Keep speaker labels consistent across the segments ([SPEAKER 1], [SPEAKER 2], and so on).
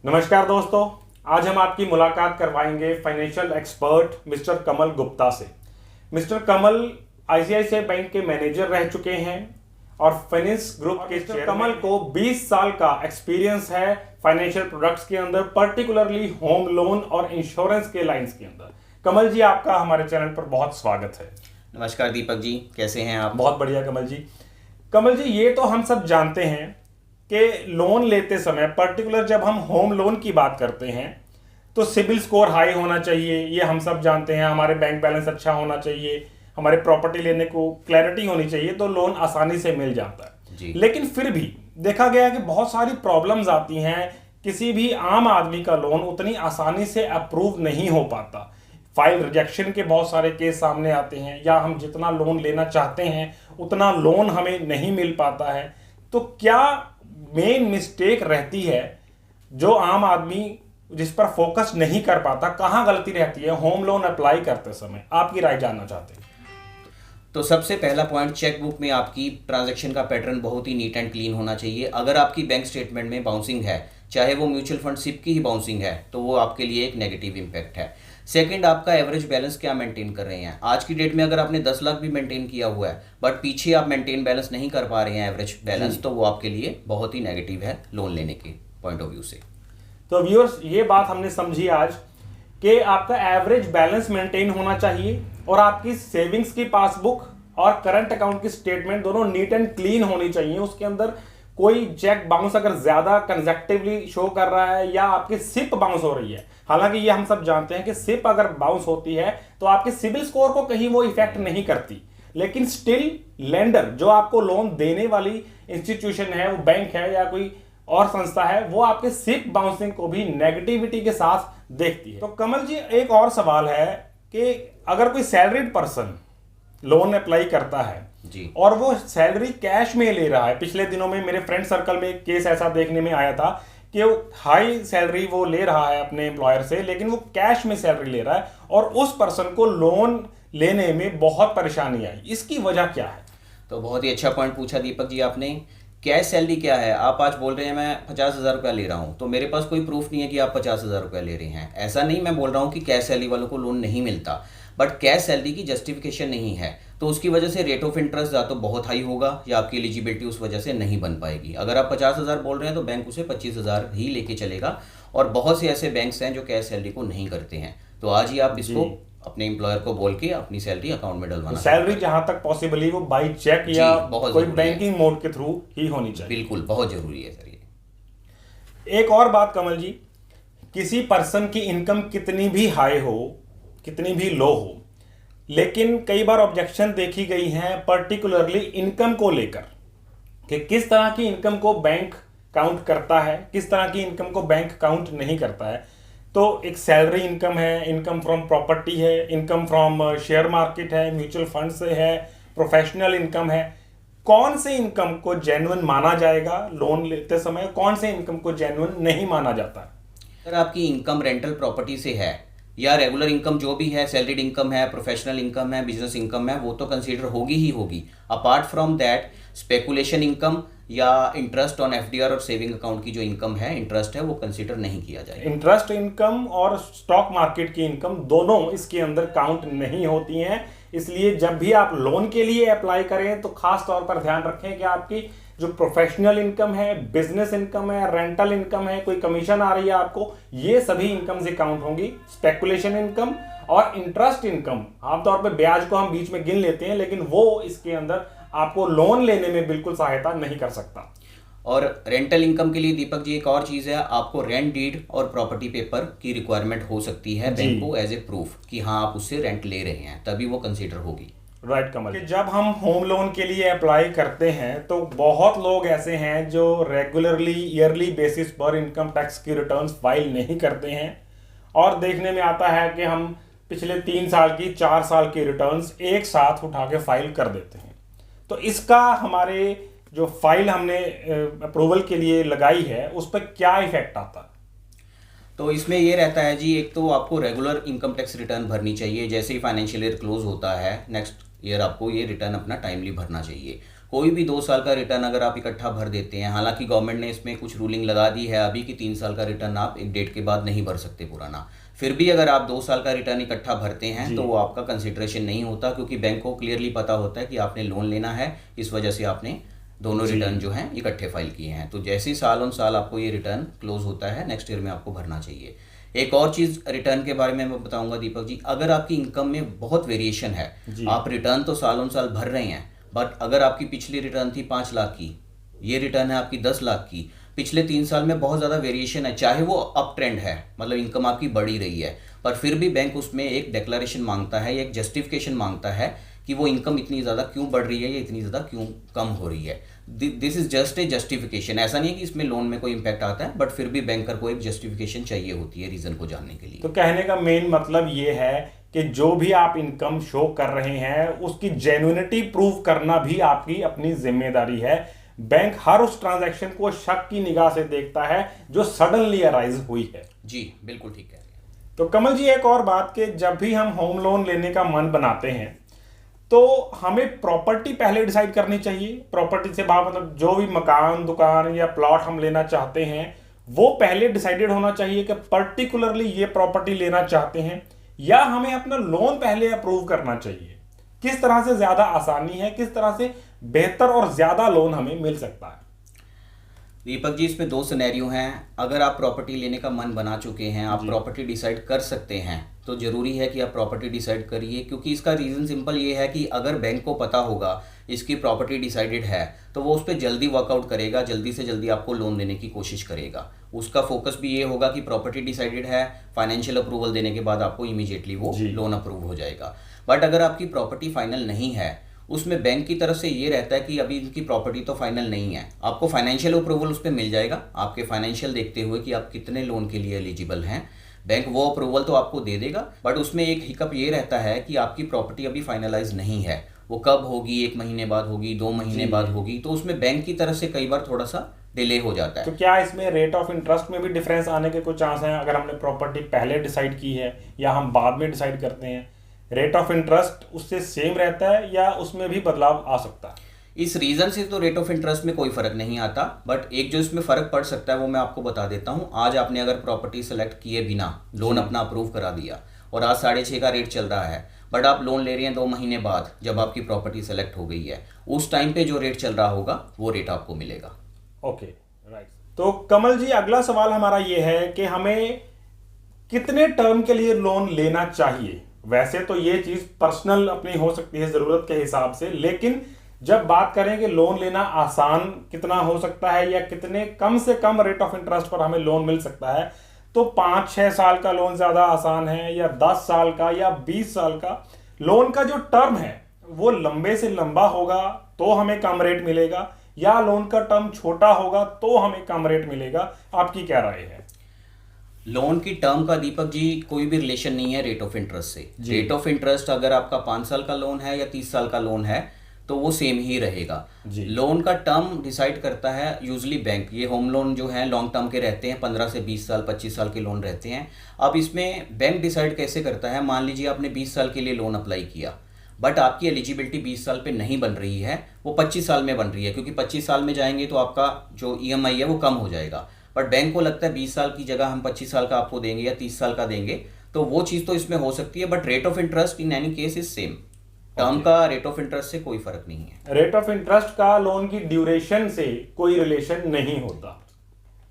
[SPEAKER 1] नमस्कार दोस्तों, आज हम आपकी मुलाकात करवाएंगे फाइनेंशियल एक्सपर्ट मिस्टर कमल गुप्ता से। मिस्टर कमल आईसीआईसीआई बैंक के मैनेजर रह चुके हैं और फाइनेंस ग्रुप के चेयरमैन। कमल को 20 साल का एक्सपीरियंस है फाइनेंशियल प्रोडक्ट्स के अंदर, पर्टिकुलरली होम लोन और इंश्योरेंस के लाइंस के अंदर। कमल जी, आपका हमारे चैनल पर बहुत स्वागत है।
[SPEAKER 2] नमस्कार दीपक जी, कैसे हैं आप?
[SPEAKER 1] बहुत बढ़िया कमल जी। कमल जी, ये तो हम सब जानते हैं कि लोन लेते समय, पर्टिकुलर जब हम होम लोन की बात करते हैं तो सिबिल स्कोर हाई होना चाहिए, ये हम सब जानते हैं। हमारे बैंक बैलेंस अच्छा होना चाहिए, हमारे प्रॉपर्टी लेने को क्लैरिटी होनी चाहिए, तो लोन आसानी से मिल जाता है
[SPEAKER 2] जी।
[SPEAKER 1] लेकिन फिर भी देखा गया कि बहुत सारी प्रॉब्लम्स आती हैं। किसी भी आम आदमी का लोन उतनी आसानी से अप्रूव नहीं हो पाता। फाइल रिजेक्शन के बहुत सारे केस सामने आते हैं, या हम जितना लोन लेना चाहते हैं उतना लोन हमें नहीं मिल पाता है। तो क्या मेन मिस्टेक रहती है जो आम आदमी जिस पर फोकस नहीं कर पाता, कहां गलती रहती है होम लोन अप्लाई करते समय? आपकी राय जानना चाहते हैं।
[SPEAKER 2] तो सबसे पहला पॉइंट, चेकबुक में आपकी ट्रांजैक्शन का पैटर्न बहुत ही नीट एंड क्लीन होना चाहिए। अगर आपकी बैंक स्टेटमेंट में बाउंसिंग है, चाहे वो म्यूचुअल फंड सिप की ही बाउंसिंग है, तो वो आपके लिए एक नेगेटिव इम्पैक्ट है। सेकंड, आपका एवरेज बैलेंस क्या मेंटेन कर रहे हैं। आज की डेट में अगर आपने 10 लाख भी मेंटेन किया हुआ है बट पीछे आप मेंटेन बैलेंस नहीं कर पा रहे हैं एवरेज बैलेंस, तो वो आपके लिए बहुत ही नेगेटिव है लोन लेने के पॉइंट ऑफ व्यू से।
[SPEAKER 1] तो व्यूअर्स, ये बात हमने समझी आज कि आपका एवरेज बैलेंस मेंटेन होना चाहिए और आपकी सेविंग्स की पासबुक और करंट अकाउंट की स्टेटमेंट दोनों नीट एंड क्लीन होनी चाहिए। उसके अंदर कोई चेक बाउंस अगर ज्यादा कंसेक्टिवली शो कर रहा है या आपकी सिप बाउंस हो रही है, हालांकि ये हम सब जानते हैं कि सिप अगर बाउंस होती है तो आपके सिबिल स्कोर को कहीं वो इफेक्ट नहीं करती, लेकिन स्टिल लेंडर, जो आपको लोन देने वाली इंस्टीट्यूशन है, वो बैंक है या कोई और संस्था है, वो आपके सिप बाउंसिंग को भी नेगेटिविटी के साथ देखती है। तो कमल जी, एक और सवाल है कि अगर कोई सैलरीड पर्सन लोन अप्लाई करता है
[SPEAKER 2] जी,
[SPEAKER 1] और वो सैलरी कैश में ले रहा है। पिछले दिनों में मेरे फ्रेंड सर्कल में एक केस ऐसा देखने में आया था कि वो हाई सैलरी वो ले रहा है अपने एम्प्लॉयर से, लेकिन वो कैश में सैलरी ले रहा है और उस पर्सन को लोन लेने में बहुत परेशानी आई। इसकी वजह क्या है?
[SPEAKER 2] तो बहुत ही अच्छा पॉइंट पूछा दीपक जी आपने। कैश सैलरी क्या है? आप आज बोल रहे हैं मैं 50,000 रुपया ले रहा हूँ, तो मेरे पास कोई प्रूफ नहीं है कि आप 50,000 रुपया ले रहे हैं। ऐसा नहीं मैं बोल रहा हूँ कि कैश सैलरी वालों को लोन नहीं मिलता, बट कैश सैलरी की जस्टिफिकेशन नहीं है, तो उसकी वजह से रेट ऑफ इंटरेस्ट या तो बहुत हाई होगा या आपकी एलिजिबिलिटी उस वजह से नहीं बन पाएगी। अगर आप 50,000 बोल रहे हैं तो बैंक उसे 25,000 ही लेके चलेगा, और बहुत से ऐसे बैंक्स हैं जो कैश सैलरी को नहीं करते हैं। तो आज ही आप इसको अपने एम्प्लॉयर को बोल के अपनी सैलरी अकाउंट में डलवाना।
[SPEAKER 1] सैलरी जहां तक पॉसिबली वो बाई चेक या कोई
[SPEAKER 2] जरूरी
[SPEAKER 1] बैंकिंग मोड के थ्रू ही होनी चाहिए।
[SPEAKER 2] बिल्कुल, बहुत जरूरी है सर ये।
[SPEAKER 1] एक और बात कमल जी, किसी पर्सन की इनकम कितनी भी हाई हो, कितनी भी लो हो, लेकिन कई बार ऑब्जेक्शन देखी गई हैं पर्टिकुलरली इनकम को लेकर कि किस तरह की इनकम को बैंक काउंट करता है, किस तरह की इनकम को बैंक काउंट नहीं करता है। तो एक सैलरी इनकम है, इनकम फ्रॉम प्रॉपर्टी है, इनकम फ्रॉम शेयर मार्केट है, म्यूचुअल फंड से है, प्रोफेशनल इनकम है। कौन से इनकम को जेन्युइन माना जाएगा लोन लेते समय, कौन से इनकम को जेन्युइन नहीं माना जाता?
[SPEAKER 2] अगर आपकी इनकम रेंटल प्रॉपर्टी से है या रेगुलर इनकम जो भी है, सैलरीड इनकम है, प्रोफेशनल इनकम है, बिजनेस इनकम है, वो तो कंसीडर होगी ही होगी। Apart from that, speculation income या इंटरेस्ट ऑन एफडीआर और सेविंग अकाउंट की जो इनकम है, इंटरेस्ट है, वो कंसीडर नहीं किया जाएगा।
[SPEAKER 1] इंटरेस्ट इनकम और स्टॉक मार्केट की इनकम दोनों इसके अंदर काउंट नहीं होती हैं। इसलिए जब भी आप लोन के लिए अप्लाई करें तो खास तौर पर ध्यान रखें कि आपकी जो प्रोफेशनल इनकम है, बिजनेस इनकम है, रेंटल इनकम है, कोई कमीशन आ रही है आपको, ये सभी इनकम से काउंट होंगी। स्पेकुलेशन इनकम और इंटरेस्ट इनकम, आमतौर पर ब्याज को हम बीच में गिन लेते हैं, लेकिन वो इसके अंदर आपको लोन लेने में बिल्कुल सहायता नहीं कर सकता।
[SPEAKER 2] और रेंटल इनकम के लिए दीपक जी एक और चीज़ है, आपको रेंट डीड और प्रॉपर्टी पेपर की रिक्वायरमेंट हो सकती है बैंक को एज ए प्रूफ कि हाँ आप उससे रेंट ले रहे हैं, तभी वो कंसीडर होगी।
[SPEAKER 1] राइट कमल, कि जब हम होम लोन के लिए अप्लाई करते हैं तो बहुत लोग ऐसे हैं जो रेगुलरली ईयरली बेसिस पर इनकम टैक्स की रिटर्न्स फाइल नहीं करते हैं, और देखने में आता है कि हम पिछले 3 साल की, 4 साल की रिटर्न्स एक साथ उठा के फाइल कर देते हैं। तो इसका हमारे जो फाइल हमने अप्रूवल के लिए लगाई है उस पर क्या इफेक्ट आता है?
[SPEAKER 2] तो इसमें ये रहता है जी, एक तो आपको रेगुलर इनकम टैक्स रिटर्न भरनी चाहिए। जैसे ही फाइनेंशियल ईयर क्लोज होता है नेक्स्ट ईयर, आपको ये रिटर्न अपना टाइमली भरना चाहिए। कोई भी 2 साल का रिटर्न अगर आप इकट्ठा भर देते हैं, हालांकि गवर्नमेंट ने इसमें कुछ रूलिंग लगा दी है अभी कि 3 साल का रिटर्न आप एक डेट के बाद नहीं भर सकते पुराना, फिर भी अगर आप 2 साल का रिटर्न इकट्ठा भरते हैं तो वो आपका कंसिडरेशन नहीं होता, क्योंकि बैंक को क्लियरली पता होता है कि आपने लोन लेना है, इस वजह से आपने दोनों रिटर्न जो हैं इकट्ठे फाइल किए हैं। तो जैसे ही साल ऑन साल आपको ये रिटर्न क्लोज होता है, नेक्स्ट ईयर में आपको भरना चाहिए। एक और चीज़ रिटर्न के बारे में मैं बताऊंगा दीपक जी, अगर आपकी इनकम में बहुत वेरिएशन है, आप रिटर्न तो साल ऑन साल भर रहे हैं, बट अगर आपकी पिछली रिटर्न थी 5 लाख की, ये रिटर्न है आपकी 10 लाख की, पिछले 3 साल में बहुत ज़्यादा वेरिएशन है, चाहे वो अप ट्रेंड है, मतलब इनकम आपकी बढ़ ही रही है, पर फिर भी बैंक उसमें एक डिक्लेरेशन मांगता है, एक जस्टिफिकेशन मांगता है कि वो इनकम इतनी ज़्यादा क्यों बढ़ रही है या इतनी ज़्यादा क्यों कम हो रही है। This is just a justification. ऐसा नहीं है कि इसमें लोन में कोई इम्पैक्ट आता है, बट फिर भी बैंकर को एक जस्टिफिकेशन चाहिए होती है रीज़न को जानने के लिए।
[SPEAKER 1] तो कहने का मेन मतलब ये है कि जो भी आप इनकम शो कर रहे हैं उसकी जेन्युइनिटी प्रूव करना भी आपकी अपनी जिम्मेदारी है। बैंक हर उस ट्रांजैक्शन को शक की निगाह से देखता है जो सडनली अराइज हुई है।
[SPEAKER 2] जी बिल्कुल ठीक कह रहे हैं।
[SPEAKER 1] तो कमल जी, एक और बात कि जब भी हम होम लोन लेने का मन बनाते हैं तो हमें प्रॉपर्टी पहले डिसाइड करनी चाहिए। प्रॉपर्टी से बात मतलब जो भी मकान, दुकान या प्लॉट हम लेना चाहते हैं वो पहले डिसाइडेड होना चाहिए कि पर्टिकुलरली ये प्रॉपर्टी लेना चाहते हैं, या हमें अपना लोन पहले अप्रूव करना चाहिए। किस तरह से ज्यादा आसानी है, किस तरह से बेहतर और ज्यादा लोन हमें मिल सकता है?
[SPEAKER 2] दीपक जी, इसमें 2 सिनेरियो हैं। अगर आप प्रॉपर्टी लेने का मन बना चुके हैं, आप प्रॉपर्टी डिसाइड कर सकते हैं, तो ज़रूरी है कि आप प्रॉपर्टी डिसाइड करिए, क्योंकि इसका रीज़न सिंपल ये है कि अगर बैंक को पता होगा इसकी प्रॉपर्टी डिसाइडेड है तो वो उस पर जल्दी वर्कआउट करेगा, जल्दी से जल्दी आपको लोन देने की कोशिश करेगा। उसका फोकस भी ये होगा कि प्रॉपर्टी डिसाइडेड है, फाइनेंशियल अप्रूवल देने के बाद आपको इमीडिएटली वो लोन अप्रूव हो जाएगा। बट अगर आपकी प्रॉपर्टी फाइनल नहीं है, उसमें बैंक की तरफ से ये रहता है कि अभी इनकी प्रॉपर्टी तो फाइनल नहीं है, आपको फाइनेंशियल अप्रूवल उस पर मिल जाएगा, आपके फाइनेंशियल देखते हुए कि आप कितने लोन के लिए एलिजिबल हैं, बैंक वो अप्रूवल तो आपको दे देगा। बट उसमें एक हिकअप ये रहता है कि आपकी प्रॉपर्टी अभी फाइनलाइज नहीं है, वो कब होगी, 1 महीने बाद होगी, 2 महीने बाद होगी, तो उसमें बैंक की तरफ से कई बार थोड़ा सा डिले हो जाता है।
[SPEAKER 1] तो क्या इसमें रेट ऑफ इंटरेस्ट में भी डिफरेंस आने के कुछ चांस हैं? अगर हमने प्रॉपर्टी पहले डिसाइड की है या हम बाद में डिसाइड करते हैं, रेट ऑफ इंटरेस्ट उससे सेम रहता है या उसमें भी बदलाव आ सकता है?
[SPEAKER 2] इस रीज़न से तो रेट ऑफ इंटरेस्ट में कोई फ़र्क नहीं आता, बट एक जो इसमें फ़र्क पड़ सकता है वो मैं आपको बता देता हूँ। आज आपने अगर प्रॉपर्टी सेलेक्ट किए बिना लोन अपना अप्रूव करा दिया और आज 6.5 का रेट चल रहा है, बट आप लोन ले रहे हैं 2 महीने बाद जब आपकी प्रॉपर्टी सेलेक्ट हो गई है, उस टाइम पे जो रेट चल रहा होगा वो रेट आपको मिलेगा।
[SPEAKER 1] Okay, right. तो कमल जी, अगला सवाल हमारा ये है कि हमें कितने टर्म के लिए लोन लेना चाहिए? वैसे तो ये चीज पर्सनल अपनी हो सकती है जरूरत के हिसाब से, लेकिन जब बात करें कि लोन लेना आसान कितना हो सकता है या कितने कम से कम रेट ऑफ इंटरेस्ट पर हमें लोन मिल सकता है, तो 5-6 साल का लोन ज्यादा आसान है या 10 साल का या 20 साल का? लोन का जो टर्म है वो लंबे से लंबा होगा तो हमें कम रेट मिलेगा, या लोन का टर्म छोटा होगा तो हमें कम रेट मिलेगा? आपकी क्या राय है?
[SPEAKER 2] लोन की टर्म का दीपक जी कोई भी रिलेशन नहीं है रेट ऑफ इंटरेस्ट से। रेट ऑफ इंटरेस्ट अगर आपका 5 साल का लोन है या 30 साल का लोन है तो वो सेम ही रहेगा। लोन का टर्म डिसाइड करता है यूजली बैंक। ये होम लोन जो है लॉन्ग टर्म के रहते हैं, 15 से 20 साल 25 साल के लोन रहते हैं। अब इसमें बैंक डिसाइड कैसे करता है, मान लीजिए आपने 20 साल के लिए लोन अप्लाई किया, बट आपकी एलिजिबिलिटी 20 साल पे नहीं बन रही है, वो 25 साल में बन रही है, क्योंकि 25 साल में जाएंगे तो आपका जो EMI है वो कम हो जाएगा। बट बैंक को लगता है 20 साल की जगह हम 25 साल का आपको देंगे या 30 साल का देंगे, तो वो चीज़ तो इसमें हो सकती है, but rate of interest in any case is same. Term का रेट ऑफ इंटरेस्ट से कोई फर्क नहीं है।
[SPEAKER 1] रेट ऑफ इंटरेस्ट का लोन की ड्यूरेशन से कोई रिलेशन नहीं होता।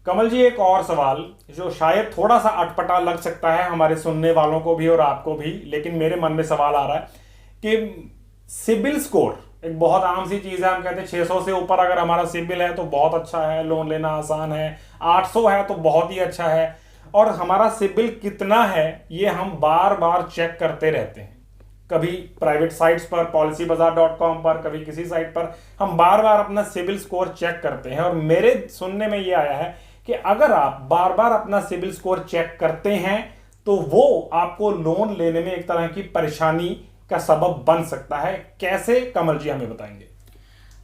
[SPEAKER 1] कमल जी, एक और सवाल जो शायद थोड़ा सा अटपटा लग सकता है हमारे सुनने वालों को भी और आपको भी, लेकिन मेरे मन में सवाल आ रहा है कि सिबिल स्कोर एक बहुत आम सी चीज़ है। हम कहते हैं 600 से ऊपर अगर हमारा सिबिल है तो बहुत अच्छा है, लोन लेना आसान है, 800 है तो बहुत ही अच्छा है, और हमारा सिबिल कितना है ये हम बार बार चेक करते रहते हैं। कभी प्राइवेट साइट्स पर, policybazaar.com पर, कभी किसी साइट पर हम बार बार अपना सिबिल स्कोर चेक करते हैं। और मेरे सुनने में ये आया है कि अगर आप बार बार अपना सिबिल स्कोर चेक करते हैं तो वो आपको लोन लेने में एक तरह की परेशानी का सबब बन सकता है। कैसे, कमल जी हमें बताएंगे?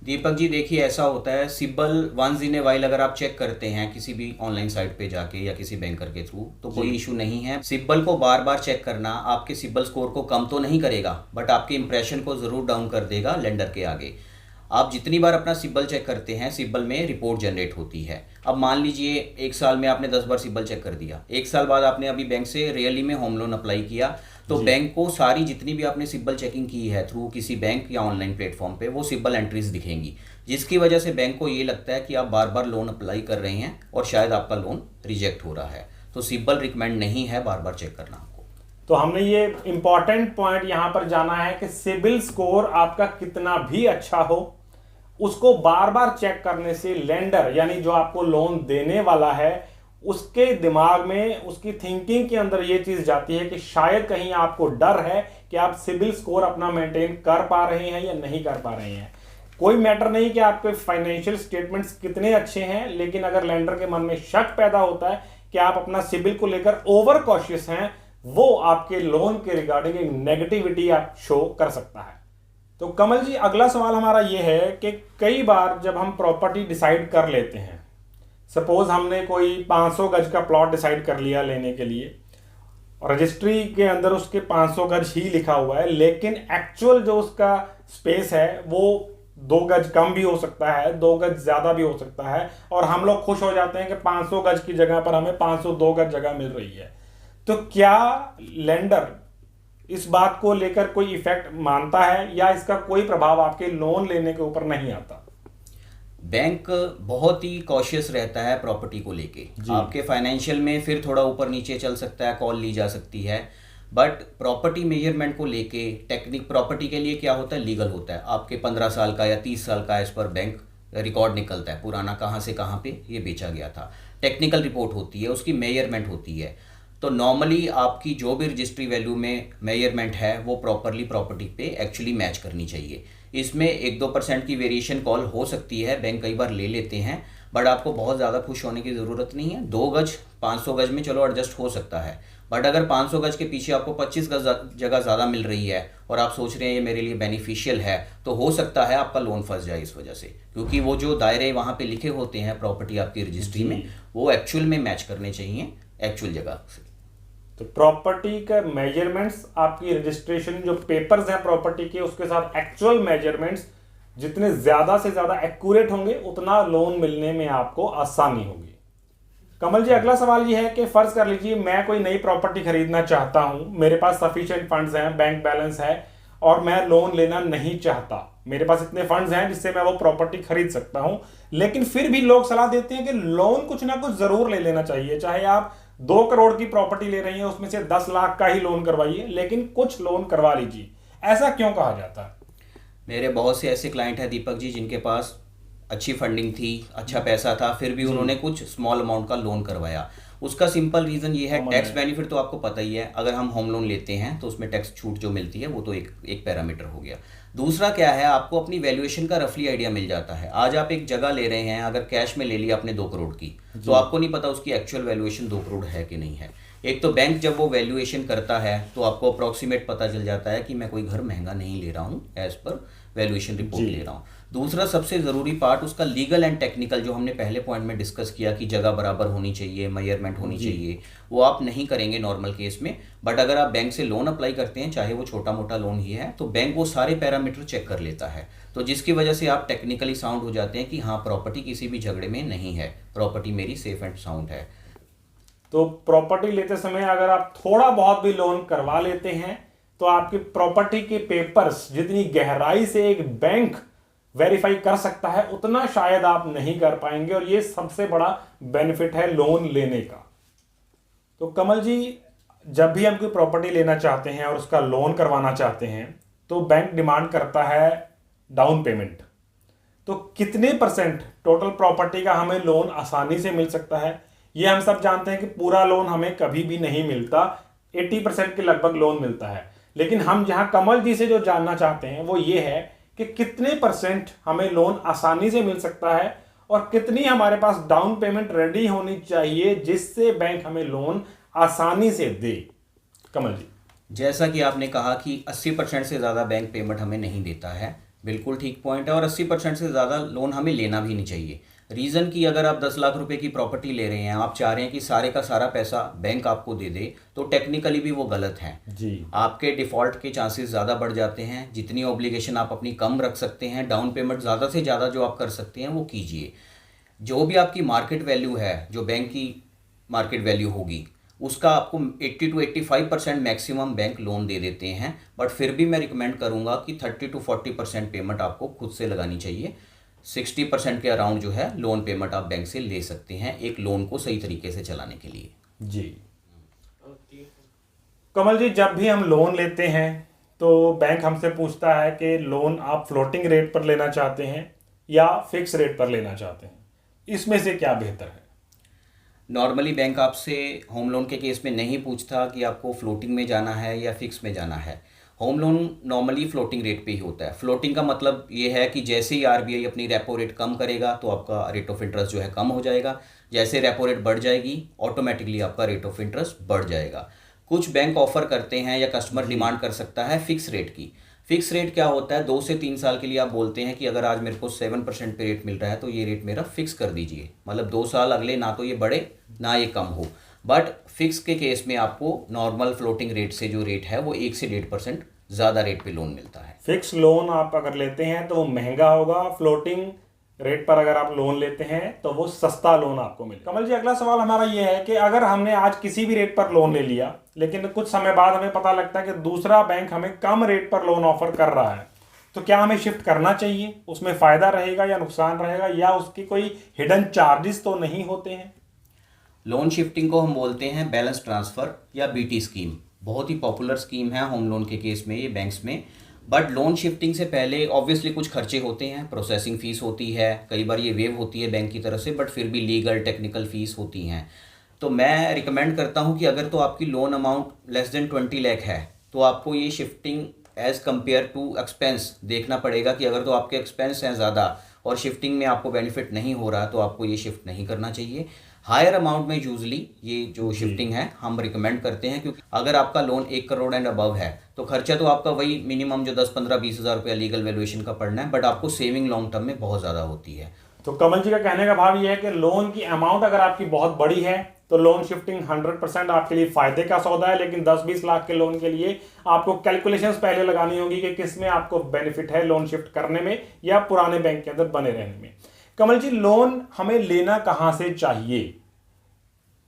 [SPEAKER 2] दीपक जी देखिए, ऐसा होता है CIBIL once in a while अगर आप चेक करते हैं किसी भी ऑनलाइन साइट पे जाके या किसी बैंकर के थ्रू, तो कोई इशू नहीं है। सिबिल को बार बार चेक करना आपके सिबिल स्कोर को कम तो नहीं करेगा, बट आपके इंप्रेशन को जरूर डाउन कर देगा लेंडर के आगे। आप जितनी बार अपना सिबिल चेक करते हैं, सिबिल में रिपोर्ट जनरेट होती है। अब मान लीजिए 1 साल में आपने 10 बार सिबिल चेक कर दिया, 1 साल बाद आपने अभी बैंक से रियली में होम लोन अप्लाई किया, तो बैंक को सारी जितनी भी आपने सिबिल चेकिंग की है थ्रू किसी बैंक या ऑनलाइन प्लेटफॉर्म पे, वो सिबिल एंट्रीज दिखेंगी, जिसकी वजह से बैंक को ये लगता है कि आप बार बार लोन अप्लाई कर रहे हैं और शायद आपका लोन रिजेक्ट हो रहा है। तो सिबिल रिकमेंड नहीं है बार बार चेक करना आपको।
[SPEAKER 1] तो हमने ये इंपॉर्टेंट पॉइंट यहां पर जाना है कि सिबिल स्कोर आपका कितना भी अच्छा हो, उसको बार बार चेक करने से लेंडर यानी जो आपको लोन देने वाला है उसके दिमाग में, उसकी थिंकिंग के अंदर ये चीज जाती है कि शायद कहीं आपको डर है कि आप सिबिल स्कोर अपना मेंटेन कर पा रहे हैं या नहीं कर पा रहे हैं। कोई मैटर नहीं कि आपके फाइनेंशियल स्टेटमेंट्स कितने अच्छे हैं, लेकिन अगर लेंडर के मन में शक पैदा होता है कि आप अपना सिबिल को लेकर ओवर कॉशियस हैं, वो आपके लोन के रिगार्डिंग एक नेगेटिविटी आप शो कर सकता है। तो कमल जी, अगला सवाल हमारा ये है कि कई बार जब हम प्रॉपर्टी डिसाइड कर लेते हैं, सपोज हमने कोई 500 गज का प्लॉट डिसाइड कर लिया लेने के लिए, और रजिस्ट्री के अंदर उसके 500 गज ही लिखा हुआ है, लेकिन एक्चुअल जो उसका स्पेस है वो 2 गज कम भी हो सकता है, 2 गज ज्यादा भी हो सकता है, और हम लोग खुश हो जाते हैं कि 500 गज की जगह पर हमें 502 गज जगह मिल रही है। तो क्या लेंडर इस बात को लेकर कोई इफेक्ट मानता है या इसका कोई प्रभाव आपके लोन लेने के ऊपर नहीं आता?
[SPEAKER 2] बैंक बहुत ही कॉशियस रहता है प्रॉपर्टी को लेके। आपके फाइनेंशियल में फिर थोड़ा ऊपर नीचे चल सकता है, कॉल ली जा सकती है, बट प्रॉपर्टी मेजरमेंट को लेके टेक्निक प्रॉपर्टी के लिए क्या होता है, लीगल होता है। आपके 15 साल का या 30 साल का एज पर बैंक रिकॉर्ड निकलता है पुराना, कहाँ से कहाँ पे ये बेचा गया था। टेक्निकल रिपोर्ट होती है, उसकी मेजरमेंट होती है। तो नॉर्मली आपकी जो भी रजिस्ट्री वैल्यू में मेजरमेंट है वो प्रॉपरली प्रॉपर्टी पे एक्चुअली मैच करनी चाहिए। इसमें 1-2% की वेरिएशन कॉल हो सकती है, बैंक कई बार ले लेते हैं, बट आपको बहुत ज़्यादा खुश होने की ज़रूरत नहीं है। 2 गज 500 गज में चलो एडजस्ट हो सकता है, बट अगर 500 गज के पीछे आपको 25 गज जगह ज़्यादा मिल रही है और आप सोच रहे हैं ये मेरे लिए बेनिफिशियल है, तो हो सकता है आपका लोन फंस जाए इस वजह से, क्योंकि वो जो दायरे वहाँ पे लिखे होते हैं प्रॉपर्टी आपकी रजिस्ट्री में, वो एक्चुअल में मैच करने चाहिए एक्चुअल जगह से।
[SPEAKER 1] तो प्रॉपर्टी का मेजरमेंट्स, आपकी रजिस्ट्रेशन जो पेपर्स हैं प्रॉपर्टी के, उसके साथ एक्चुअल मेजरमेंट्स जितने ज्यादा से ज्यादा एक्यूरेट होंगे उतना लोन मिलने में आपको आसानी होगी। कमल जी, अगला सवाल ये है कि फर्ज कर लीजिए मैं कोई नई प्रॉपर्टी खरीदना चाहता हूं, मेरे पास सफिशिएंट फंड्स हैं, बैंक बैलेंस है, और मैं लोन लेना नहीं चाहता, मेरे पास इतने फंड्स हैं जिससे मैं वो प्रॉपर्टी खरीद सकता हूं, लेकिन फिर भी लोग सलाह देते हैं कि लोन कुछ ना कुछ जरूर ले लेना चाहिए, चाहे आप 2 करोड़ की प्रॉपर्टी ले रही हैं उसमें से 10 लाख का ही लोन करवाइए, लेकिन कुछ लोन करवा लीजिए। ऐसा क्यों कहा जाता है?
[SPEAKER 2] मेरे बहुत से ऐसे क्लाइंट हैं दीपक जी जिनके पास अच्छी फंडिंग थी, अच्छा पैसा था, फिर भी उन्होंने कुछ स्मॉल अमाउंट का लोन करवाया। उसका सिंपल रीज़न ये है, टैक्स बेनिफिट तो आपको पता ही है, अगर हम होम लोन लेते हैं तो उसमें टैक्स छूट जो मिलती है वो तो एक पैरामीटर हो गया। दूसरा क्या है, आपको अपनी वैल्यूएशन का रफली आइडिया मिल जाता है। आज आप एक जगह ले रहे हैं, अगर कैश में ले लिया आपने 2 करोड़ की, तो आपको नहीं पता उसकी एक्चुअल वैल्यूएशन 2 करोड़ है कि नहीं है। एक तो बैंक जब वो वैल्यूएशन करता है तो आपको अप्रॉक्सीमेट पता चल जाता है कि मैं कोई घर महंगा नहीं ले रहा हूँ, एज पर वैल्यूएशन रिपोर्ट ले रहा हूँ। दूसरा सबसे ज़रूरी पार्ट उसका लीगल एंड टेक्निकल, जो हमने पहले पॉइंट में डिस्कस किया कि जगह बराबर होनी चाहिए, मेजरमेंट होनी चाहिए, वो आप नहीं करेंगे नॉर्मल केस में। बट अगर आप बैंक से लोन अप्लाई करते हैं, चाहे वो छोटा मोटा लोन ही है, तो बैंक वो सारे पैरामीटर चेक कर लेता है, तो जिसकी वजह से आप टेक्निकली साउंड हो जाते हैं कि हाँ प्रॉपर्टी किसी भी झगड़े में नहीं है, प्रॉपर्टी मेरी सेफ एंड साउंड है।
[SPEAKER 1] तो प्रॉपर्टी लेते समय अगर आप थोड़ा बहुत भी लोन करवा लेते हैं तो आपकी प्रॉपर्टी के पेपर्स जितनी गहराई से एक बैंक वेरीफाई कर सकता है उतना शायद आप नहीं कर पाएंगे, और ये सबसे बड़ा बेनिफिट है लोन लेने का। तो कमल जी, जब भी हम कोई प्रॉपर्टी लेना चाहते हैं और उसका लोन करवाना चाहते हैं तो बैंक डिमांड करता है डाउन पेमेंट। तो कितने % टोटल प्रॉपर्टी का हमें लोन आसानी से मिल सकता है? ये हम सब जानते हैं कि पूरा लोन हमें कभी भी नहीं मिलता, 80% के लगभग लोन मिलता है, लेकिन हम जहां कमल जी से जो जानना चाहते हैं वो ये है कि कितने % हमें लोन आसानी से मिल सकता है और कितनी हमारे पास डाउन पेमेंट रेडी होनी चाहिए जिससे बैंक हमें लोन आसानी से दे। कमल जी,
[SPEAKER 2] जैसा कि आपने कहा कि 80% से ज़्यादा बैंक पेमेंट हमें नहीं देता है, बिल्कुल ठीक पॉइंट है, और 80% से ज़्यादा लोन हमें लेना भी नहीं चाहिए। रीज़न कि अगर आप 10 लाख रुपए की प्रॉपर्टी ले रहे हैं, आप चाह रहे हैं कि सारे का सारा पैसा बैंक आपको दे दे, तो टेक्निकली भी वो गलत है
[SPEAKER 1] जी।
[SPEAKER 2] आपके डिफ़ॉल्ट के चांसेस ज़्यादा बढ़ जाते हैं। जितनी ऑब्लिगेशन आप अपनी कम रख सकते हैं, डाउन पेमेंट ज़्यादा से ज़्यादा जो आप कर सकते हैं वो कीजिए। जो भी आपकी मार्केट वैल्यू है, जो बैंक की मार्केट वैल्यू होगी, उसका आपको 80 to 85% मैक्सिमम बैंक लोन दे देते हैं। बट फिर भी मैं रिकमेंड करूंगा कि 30 to 40% पेमेंट आपको खुद से लगानी चाहिए। 60% के अराउंड जो है लोन पेमेंट आप बैंक से ले सकते हैं एक लोन को सही तरीके से चलाने के लिए।
[SPEAKER 1] जी कमल जी, जब भी हम लोन लेते हैं तो बैंक हमसे पूछता है कि लोन आप फ्लोटिंग रेट पर लेना चाहते हैं या फिक्स रेट पर लेना चाहते हैं, इसमें से क्या बेहतर है?
[SPEAKER 2] नॉर्मली बैंक आपसे होम लोन के केस में नहीं पूछता कि आपको फ्लोटिंग में जाना है या फिक्स में जाना है। Home loan normally floating rate पे ही होता है। फ्लोटिंग का मतलब ये है कि जैसे ही आरबीआई अपनी रेपो रेट कम करेगा तो आपका रेट ऑफ इंटरेस्ट जो है कम हो जाएगा। जैसे रेपो रेट बढ़ जाएगी ऑटोमेटिकली आपका रेट ऑफ इंटरेस्ट बढ़ जाएगा। कुछ बैंक ऑफर करते हैं या कस्टमर डिमांड कर सकता है फिक्स रेट की। फिक्स रेट क्या होता है, 2 से 3 साल के लिए आप बोलते हैं कि अगर आज मेरे को 7% पे रेट मिल रहा है तो ये रेट मेरा फिक्स कर दीजिए। मतलब 2 साल अगले ना तो ये बढ़े ना ये कम हो। बट फिक्स के केस में आपको नॉर्मल फ्लोटिंग रेट से जो रेट है वो 1 से 1.5% ज़्यादा रेट पे लोन मिलता है।
[SPEAKER 1] फिक्स लोन आप अगर लेते हैं तो वो महंगा होगा, फ्लोटिंग रेट पर अगर आप लोन लेते हैं तो वो सस्ता लोन आपको मिलेगा। कमल जी, अगला सवाल हमारा ये है कि अगर हमने आज किसी भी रेट पर लोन ले लिया लेकिन कुछ समय बाद हमें पता लगता है कि दूसरा बैंक हमें कम रेट पर लोन ऑफर कर रहा है, तो क्या हमें शिफ्ट करना चाहिए? उसमें फ़ायदा रहेगा या नुकसान रहेगा, या उसकी कोई हिडन चार्जेस तो नहीं होते हैं?
[SPEAKER 2] लोन शिफ्टिंग को हम बोलते हैं बैलेंस ट्रांसफ़र या बीटी स्कीम। बहुत ही पॉपुलर स्कीम है होम लोन के केस में ये बैंक्स में। बट लोन शिफ्टिंग से पहले ऑब्वियसली कुछ खर्चे होते हैं, प्रोसेसिंग फ़ीस होती है, कई बार ये वेव होती है बैंक की तरफ से, बट फिर भी लीगल टेक्निकल फ़ीस होती हैं। तो मैं रिकमेंड करता हूँ कि अगर तो आपकी loan amount less than 20 lakh है तो आपको ये shifting as compared to expense देखना पड़ेगा कि अगर तो आपके एक्सपेंस हैं ज़्यादा और शिफ्टिंग में आपको बेनिफिट नहीं हो रहा तो आपको ये शिफ्ट नहीं करना चाहिए। हायर अमाउंट में यूजली ये जो शिफ्टिंग है हम रिकमेंड करते हैं, क्योंकि अगर आपका लोन 1 करोड़ एंड अबव है तो खर्चा तो आपका वही मिनिमम जो 10-15-20 हज़ार रुपया लीगल वैल्यूएशन का पड़ना है, बट आपको सेविंग लॉन्ग टर्म में बहुत ज़्यादा होती है।
[SPEAKER 1] तो कमल जी का कहने का भाव ये है कि लोन की अमाउंट अगर आपकी बहुत बड़ी है तो लोन शिफ्टिंग 100% आपके लिए फायदे का सौदा है, लेकिन 10-20 लाख के लोन के लिए आपको कैलकुलेशंस पहले लगानी होगी कि किस में आपको बेनिफिट है लोन शिफ्ट करने में या पुराने बैंक के अंदर बने रहने में। कमल जी, लोन हमें लेना कहाँ से चाहिए?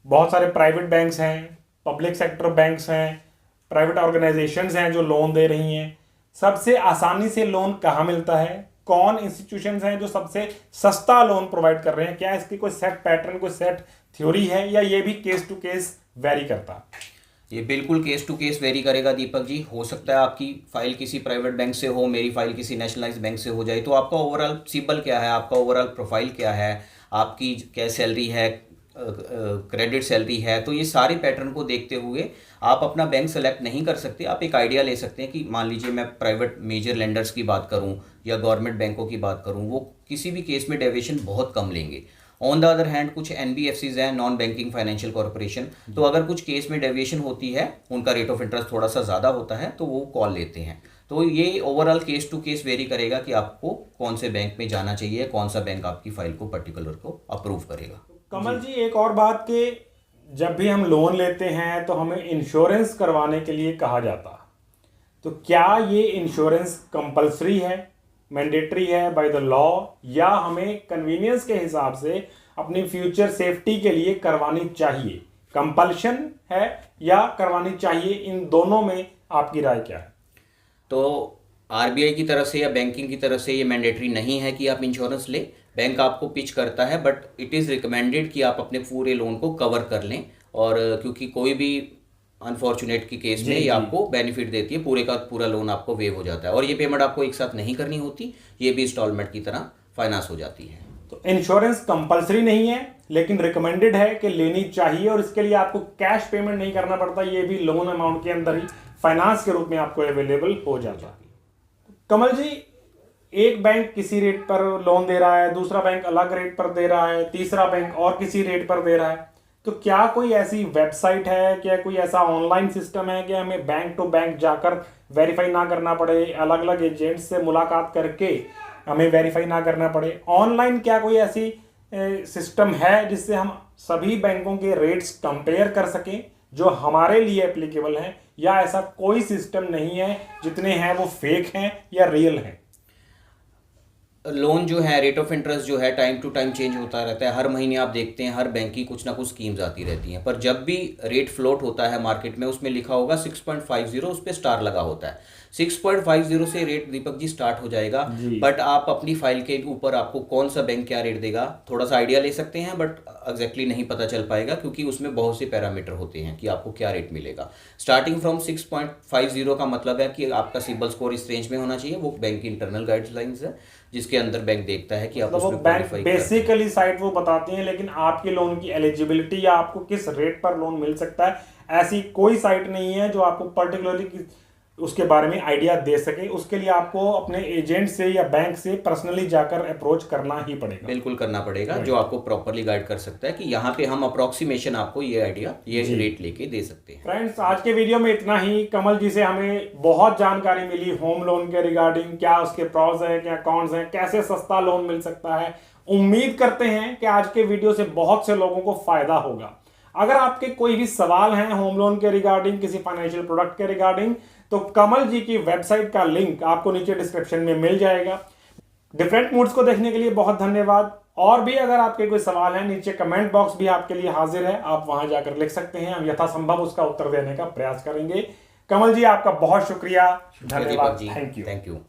[SPEAKER 1] बहुत सारे प्राइवेट बैंक्स हैं, पब्लिक सेक्टर बैंक्स हैं, प्राइवेट ऑर्गेनाइजेशंस हैं जो लोन दे रही हैं। सबसे आसानी से लोन कहाँ मिलता है? कौन इंस्टीट्यूशंस हैं जो सबसे सस्ता लोन प्रोवाइड कर रहे हैं? क्या इसकी कोई सेट पैटर्न, कोई सेट थ्योरी है, या ये भी केस टू केस वेरी करता है?
[SPEAKER 2] ये बिल्कुल केस टू केस वेरी करेगा दीपक जी। हो सकता है आपकी फाइल किसी प्राइवेट बैंक से हो, मेरी फाइल किसी नेशनलाइज्ड बैंक से हो जाए, तो आपका ओवरऑल सिबिल क्या है, आपका ओवरऑल प्रोफाइल क्या है, आपकी क्या सैलरी है, क्रेडिट सैलरी है, तो ये सारे पैटर्न को देखते हुए आप अपना बैंक सेलेक्ट नहीं कर सकते। आप एक आइडिया ले सकते हैं कि मान लीजिए मैं प्राइवेट मेजर लेंडर्स की बात करूं या गवर्नमेंट बैंकों की बात करूं, वो किसी भी केस में डेविएशन बहुत कम लेंगे। ऑन द अदर हैंड कुछ NBFCs हैं, नॉन बैंकिंग फाइनेंशियल कॉर्पोरेशन, तो अगर कुछ केस में डेविएशन होती है, उनका रेट ऑफ इंटरेस्ट थोड़ा सा ज़्यादा होता है तो वो कॉल लेते हैं। तो ये overall case to case vary करेगा कि आपको कौन से बैंक में जाना चाहिए, कौन सा बैंक आपकी फाइल को पर्टिकुलर को अप्रूव करेगा।
[SPEAKER 1] कमल जी, एक और बात कि जब भी हम लोन लेते हैं तो हमें इंश्योरेंस करवाने के लिए कहा जाता है, तो क्या ये इंश्योरेंस कंपलसरी है, मैंडेटरी है बाय द लॉ, या हमें कन्वीनियंस के हिसाब से अपनी फ्यूचर सेफ्टी के लिए करवानी चाहिए? कंपल्शन है या करवानी चाहिए? इन दोनों में आपकी राय क्या है?
[SPEAKER 2] तो आरबीआई की तरफ से या बैंकिंग की तरफ से ये मैंडेटरी नहीं है कि आप इंश्योरेंस लें। बैंक आपको पिच करता है, बट इट इज़ रिकमेंडेड कि आप अपने पूरे लोन को कवर कर लें, और क्योंकि कोई भी अनफॉर्चुनेट की केस में ये आपको बेनिफिट देती है, पूरे का पूरा लोन आपको वेव हो जाता है, और ये पेमेंट आपको एक साथ नहीं करनी होती, ये भी इंस्टॉलमेंट की तरह फाइनेंस हो जाती है।
[SPEAKER 1] तो इंश्योरेंस कंपलसरी नहीं है लेकिन रिकमेंडेड है कि लेनी चाहिए, और इसके लिए आपको कैश पेमेंट नहीं करना पड़ता, ये भी लोन अमाउंट के अंदर ही फाइनेंस के रूप में आपको अवेलेबल हो जाता है। कमल जी, एक बैंक किसी रेट पर लोन दे रहा है, दूसरा बैंक अलग रेट पर दे रहा है, तीसरा बैंक और किसी रेट पर दे रहा है, तो क्या कोई ऐसी वेबसाइट है, क्या कोई ऐसा ऑनलाइन सिस्टम है कि हमें बैंक टू बैंक जाकर वेरीफाई ना करना पड़े, अलग अलग एजेंट्स से मुलाकात करके हमें वेरीफाई ना करना पड़े? ऑनलाइन क्या कोई ऐसी सिस्टम है जिससे हम सभी बैंकों के रेट्स कंपेयर कर सकें जो हमारे लिए एप्लीकेबल हैं, या ऐसा कोई सिस्टम नहीं है, जितने हैं वो फेक हैं या रियल हैं?
[SPEAKER 2] लोन जो है, रेट ऑफ इंटरेस्ट जो है टाइम टू टाइम चेंज होता रहता है। हर महीने आप देखते हैं हर बैंक की कुछ ना कुछ स्कीम्स आती रहती हैं, पर जब भी रेट फ्लोट होता है मार्केट में उसमें लिखा होगा 6.50, उस पर स्टार लगा होता है। 6.50 से रेट दीपक जी स्टार्ट हो जाएगा, बट आप अपनी फाइल के ऊपर आपको कौन सा बैंक क्या रेट देगा थोड़ा सा आइडिया ले सकते हैं, बट एग्जैक्टली नहीं पता चल पाएगा क्योंकि उसमें बहुत से पैरामीटर होते हैं कि आपको क्या रेट मिलेगा। स्टार्टिंग फ्रॉम 6.50 का मतलब है कि आपका सिबिल स्कोर इस रेंज में होना चाहिए। वो बैंक की इंटरनल गाइडलाइंस है जिसके अंदर बैंक देखता है कि आप
[SPEAKER 1] मतलब वो बैंक बेसिकली साइट वो बताती हैं, लेकिन आपके लोन की एलिजिबिलिटी या आपको किस रेट पर लोन मिल सकता है, ऐसी कोई साइट नहीं है जो आपको पर्टिकुलरली उसके बारे में आइडिया दे सके। उसके लिए आपको अपने एजेंट से या बैंक से पर्सनली जाकर अप्रोच करना ही पड़ेगा।
[SPEAKER 2] बिल्कुल करना पड़ेगा, जो आपको प्रॉपरली गाइड कर सकता है कि यहाँ पे हम अप्रोक्सीमेशन आपको ये आइडिया, ये रेट लेके दे सकते हैं।
[SPEAKER 1] फ्रेंड्स, आज के वीडियो में इतना ही। कमल जी से हमें बहुत जानकारी मिली होम लोन के रिगार्डिंग, क्या उसके प्रॉस हैं, क्या कॉन्स हैं, कैसे सस्ता लोन मिल सकता है। उम्मीद करते हैं कि आज के वीडियो से बहुत से लोगों को फायदा होगा। अगर आपके कोई भी सवाल हैं होम लोन के रिगार्डिंग, किसी फाइनेंशियल प्रोडक्ट के रिगार्डिंग, तो कमल जी की वेबसाइट का लिंक आपको नीचे डिस्क्रिप्शन में मिल जाएगा। डिफरेंट मूड्स को देखने के लिए बहुत धन्यवाद। और भी अगर आपके कोई सवाल है, नीचे कमेंट बॉक्स भी आपके लिए हाजिर है, आप वहां जाकर लिख सकते हैं, हम यथासंभव उसका उत्तर देने का प्रयास करेंगे। कमल जी, आपका बहुत शुक्रिया, धन्यवाद, थैंक यू।